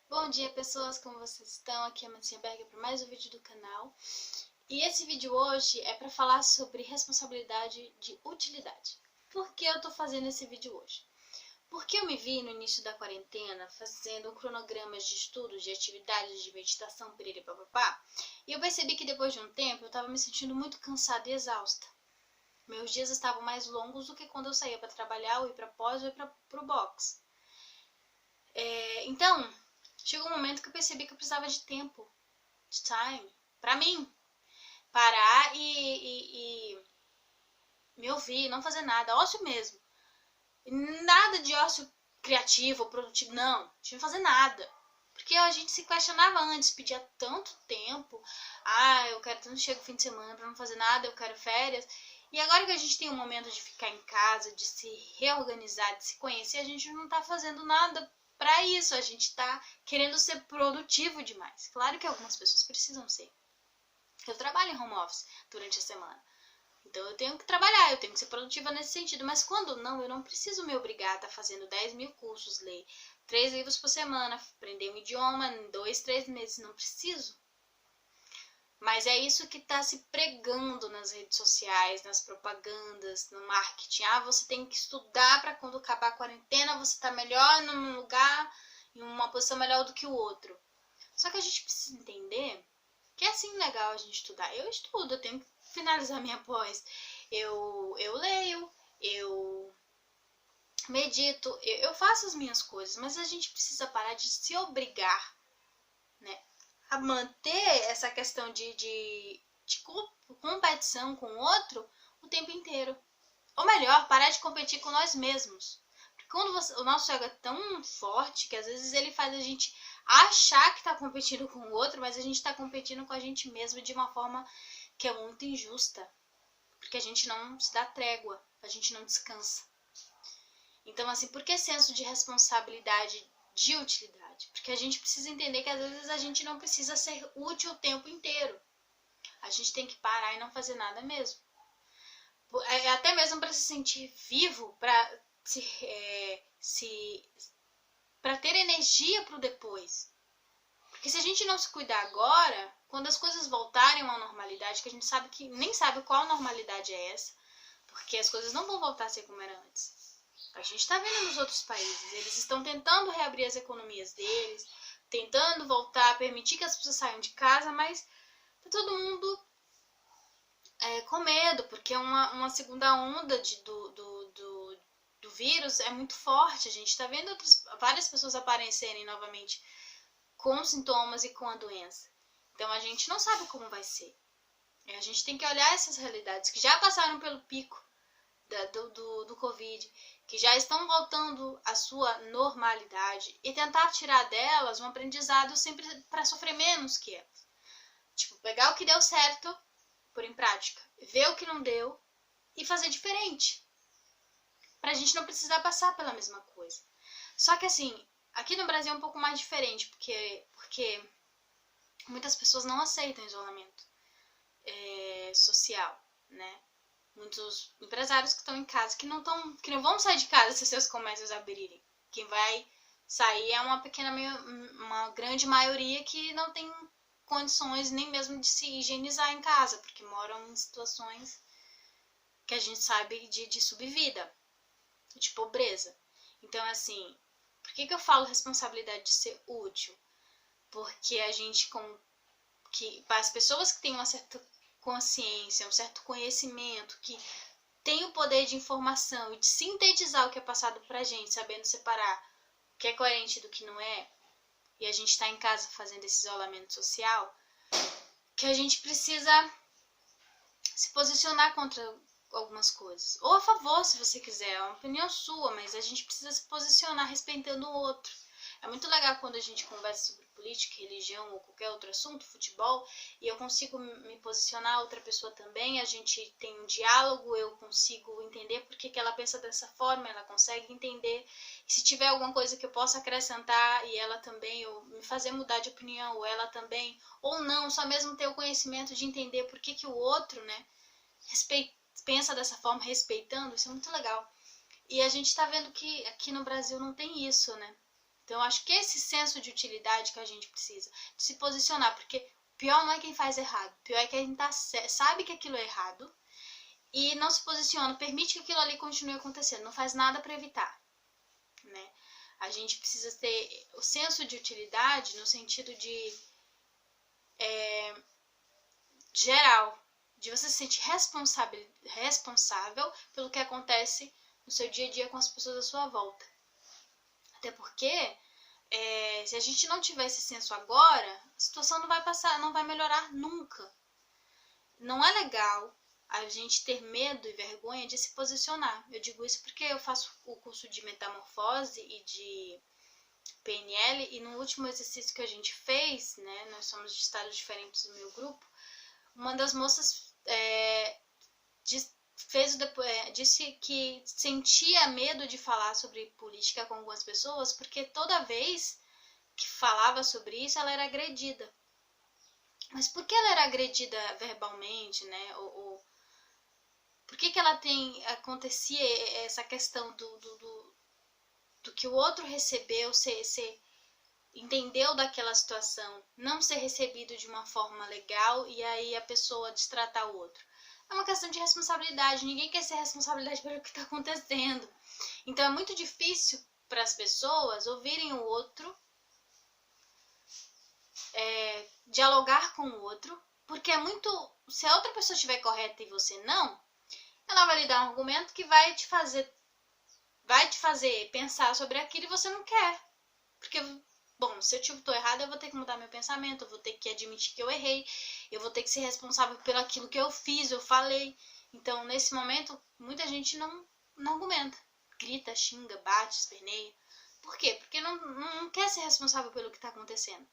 Bom dia, pessoas, como vocês estão? Aqui é a Marcinha Berger para mais um vídeo do canal. E esse vídeo hoje é para falar sobre responsabilidade de utilidade. Por que eu tô fazendo esse vídeo hoje? Porque eu me vi no início da quarentena fazendo cronogramas de estudos, de atividades, de meditação, piriri papapá, e eu percebi que depois de um tempo eu estava me sentindo muito cansada e exausta. Meus dias estavam mais longos do que quando eu saía para trabalhar, ou ir para pós, ou ir para o box. Então, chegou um momento que eu percebi que eu precisava de tempo, de time, pra mim. Parar e me ouvir, não fazer nada, ócio mesmo. Nada de ócio criativo, produtivo, não, não fazer nada. Porque a gente se questionava antes, pedia tanto tempo. Eu quero tanto chega o fim de semana pra não fazer nada, eu quero férias. E agora que a gente tem um momento de ficar em casa, de se reorganizar, de se conhecer, a gente não tá fazendo nada pra isso. A gente tá querendo ser produtivo demais. Claro que algumas pessoas precisam ser. Eu trabalho em home office durante a semana. Então eu tenho que trabalhar, eu tenho que ser produtiva nesse sentido. Mas quando não, eu não preciso me obrigar a estar fazendo 10 mil cursos, ler 3 livros por semana, aprender um idioma em 2, 3 meses. Não preciso. Mas é isso que está se pregando nas redes sociais, nas propagandas, no marketing. Você tem que estudar para quando acabar a quarentena você estar melhor num lugar, em uma posição melhor do que o outro. Só que a gente precisa entender que é assim legal a gente estudar. Eu estudo, eu tenho que finalizar minha pós. Eu leio, eu medito, eu faço as minhas coisas, mas a gente precisa parar de se obrigar, né, a manter essa questão de competição com o outro o tempo inteiro. Ou melhor, parar de competir com nós mesmos. Porque quando o nosso ego é tão forte que às vezes ele faz a gente achar que está competindo com o outro, mas a gente está competindo com a gente mesmo de uma forma que é muito injusta. Porque a gente não se dá trégua, a gente não descansa. Então, assim, por que senso de responsabilidade de utilidade? Porque a gente precisa entender que às vezes a gente não precisa ser útil o tempo inteiro. A gente tem que parar e não fazer nada mesmo. Até mesmo para se sentir vivo, para para ter energia para o depois. Porque se a gente não se cuidar agora, quando as coisas voltarem à normalidade, que a gente sabe que nem sabe qual normalidade é essa, porque as coisas não vão voltar a ser como era antes. A gente está vendo nos outros países, eles estão tentando reabrir as economias deles, tentando voltar a permitir que as pessoas saiam de casa, mas tá todo mundo com medo, porque uma segunda onda do vírus é muito forte. A gente está vendo várias pessoas aparecerem novamente com sintomas e com a doença. Então a gente não sabe como vai ser. A gente tem que olhar essas realidades que já passaram pelo pico do Covid, que já estão voltando à sua normalidade e tentar tirar delas um aprendizado sempre para sofrer menos que elas. Tipo, pegar o que deu certo, pôr em prática, ver o que não deu e fazer diferente. Pra gente não precisar passar pela mesma coisa. Só que assim, aqui no Brasil é um pouco mais diferente, porque muitas pessoas não aceitam isolamento social, né? Muitos empresários que estão em casa, que não vão sair de casa se seus comércios abrirem. Quem vai sair é uma grande maioria que não tem condições nem mesmo de se higienizar em casa, porque moram em situações que a gente sabe de subvida, de pobreza. Então, assim, por que eu falo responsabilidade de ser útil? Porque a gente, para as pessoas que têm uma certa consciência, um certo conhecimento, que tem o poder de informação e de sintetizar o que é passado pra gente, sabendo separar o que é coerente do que não é, e a gente está em casa fazendo esse isolamento social, que a gente precisa se posicionar contra algumas coisas. Ou a favor, se você quiser, é uma opinião sua, mas a gente precisa se posicionar respeitando o outro. É muito legal quando a gente conversa sobre política, religião ou qualquer outro assunto, futebol, e eu consigo me posicionar, outra pessoa também, a gente tem um diálogo, eu consigo entender por que ela pensa dessa forma, ela consegue entender, e se tiver alguma coisa que eu possa acrescentar, e ela também, ou me fazer mudar de opinião, ou ela também, ou não, só mesmo ter o conhecimento de entender por que o outro, né, pensa dessa forma, respeitando, isso é muito legal. E a gente tá vendo que aqui no Brasil não tem isso, né? Então, eu acho que esse senso de utilidade que a gente precisa de se posicionar, porque pior não é quem faz errado, pior é quem sabe que aquilo é errado e não se posiciona, permite que aquilo ali continue acontecendo, não faz nada para evitar, né? A gente precisa ter o senso de utilidade no sentido de geral, de você se sentir responsável pelo que acontece no seu dia a dia com as pessoas à sua volta. Até porque, se a gente não tiver esse senso agora, a situação não vai melhorar nunca. Não é legal a gente ter medo e vergonha de se posicionar. Eu digo isso porque eu faço o curso de metamorfose e de PNL, e no último exercício que a gente fez, né, nós somos de estados diferentes do meu grupo, uma das moças disse que sentia medo de falar sobre política com algumas pessoas, porque toda vez que falava sobre isso, ela era agredida. Mas por que ela era agredida verbalmente, né? Por que acontecia essa questão do que o outro recebeu, entendeu daquela situação, não ser recebido de uma forma legal e aí a pessoa destratar o outro? É uma questão de responsabilidade, ninguém quer ser responsabilidade pelo que está acontecendo. Então é muito difícil para as pessoas ouvirem o outro, dialogar com o outro, porque se a outra pessoa estiver correta e você não, ela vai lhe dar um argumento que vai te fazer pensar sobre aquilo e você não quer. Porque, bom, se eu estou errada, eu vou ter que mudar meu pensamento, eu vou ter que admitir que eu errei, eu vou ter que ser responsável pelo aquilo que eu fiz, eu falei. Então, nesse momento, muita gente não argumenta. Grita, xinga, bate, esperneia. Por quê? Porque não quer ser responsável pelo que está acontecendo.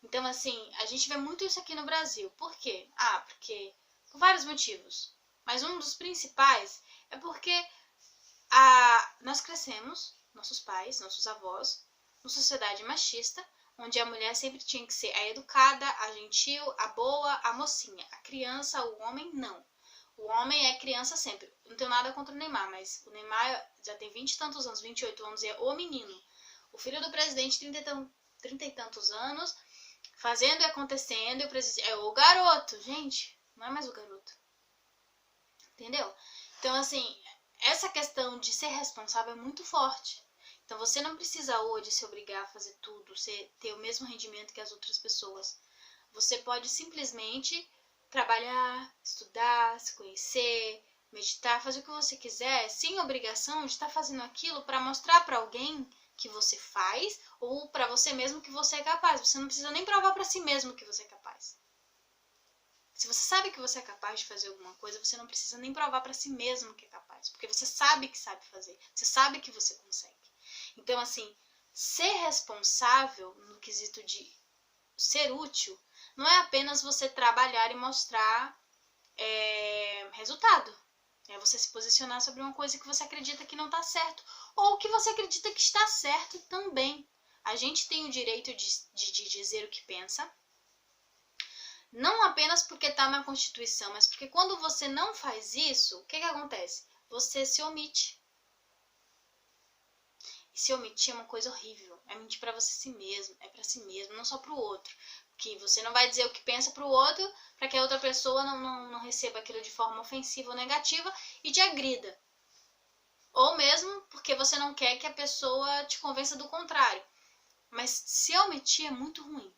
Então, assim, a gente vê muito isso aqui no Brasil. Por quê? Porque por vários motivos. Mas um dos principais é porque nós crescemos, nossos pais, nossos avós, numa sociedade machista, onde a mulher sempre tinha que ser a educada, a gentil, a boa, a mocinha. A criança, o homem, não. O homem é criança sempre. Não tenho nada contra o Neymar, mas o Neymar já tem 20 e tantos anos, 28 anos, e é o menino. O filho do presidente, 30 e tantos anos, fazendo e acontecendo, e o presidente é o garoto. Gente, não é mais o garoto. Entendeu? Então, assim, essa questão de ser responsável é muito forte. Então, você não precisa hoje se obrigar a fazer tudo, ter o mesmo rendimento que as outras pessoas. Você pode simplesmente trabalhar, estudar, se conhecer, meditar, fazer o que você quiser, sem obrigação de estar fazendo aquilo para mostrar para alguém que você faz ou para você mesmo que você é capaz. Você não precisa nem provar para si mesmo que você é capaz. Se você sabe que você é capaz de fazer alguma coisa, você não precisa nem provar para si mesmo que é capaz, porque você sabe que sabe fazer, você sabe que você consegue. Então, assim, ser responsável no quesito de ser útil não é apenas você trabalhar e mostrar resultado. É você se posicionar sobre uma coisa que você acredita que não está certo ou que você acredita que está certo também. A gente tem o direito de dizer o que pensa, não apenas porque está na Constituição, mas porque quando você não faz isso, o que acontece? Você se omite. E se omitir é uma coisa horrível. É mentir para você si mesmo, é para si mesmo, não só para o outro. Que você não vai dizer o que pensa para o outro, para que a outra pessoa não receba aquilo de forma ofensiva ou negativa e te agrida. Ou mesmo porque você não quer que a pessoa te convença do contrário. Mas se omitir é muito ruim.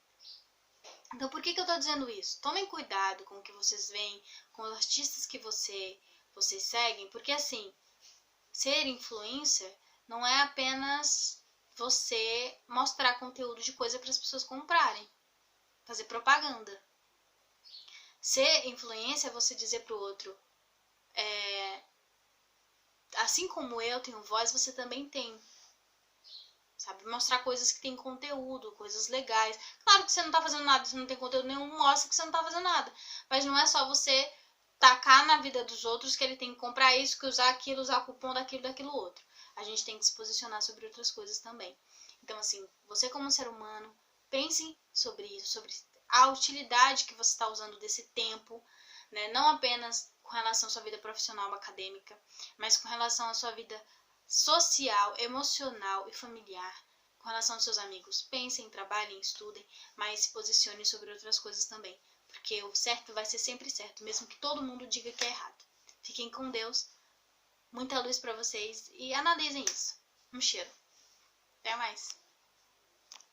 Então, por que eu estou dizendo isso? Tomem cuidado com o que vocês veem, com os artistas que vocês seguem, porque assim, ser influencer não é apenas você mostrar conteúdo de coisa para as pessoas comprarem, fazer propaganda. Ser influencer é você dizer para o outro, assim como eu tenho voz, você também tem. Sabe? Mostrar coisas que tem conteúdo, coisas legais. Claro que você não tá fazendo nada, você não tem conteúdo nenhum, mostra que você não tá fazendo nada. Mas não é só você tacar na vida dos outros que ele tem que comprar isso, que usar aquilo, usar o cupom daquilo outro. A gente tem que se posicionar sobre outras coisas também. Então, assim, você como ser humano, pense sobre isso, sobre a utilidade que você está usando desse tempo, né? Não apenas com relação à sua vida profissional, acadêmica, mas com relação à sua vida social, emocional e familiar. com relação aos seus amigos. Pensem, trabalhem, estudem, mas se posicionem sobre outras coisas também. Porque o certo vai ser sempre certo, mesmo que todo mundo diga que é errado. Fiquem com Deus, muita luz para vocês e analisem isso. Um cheiro. Até mais.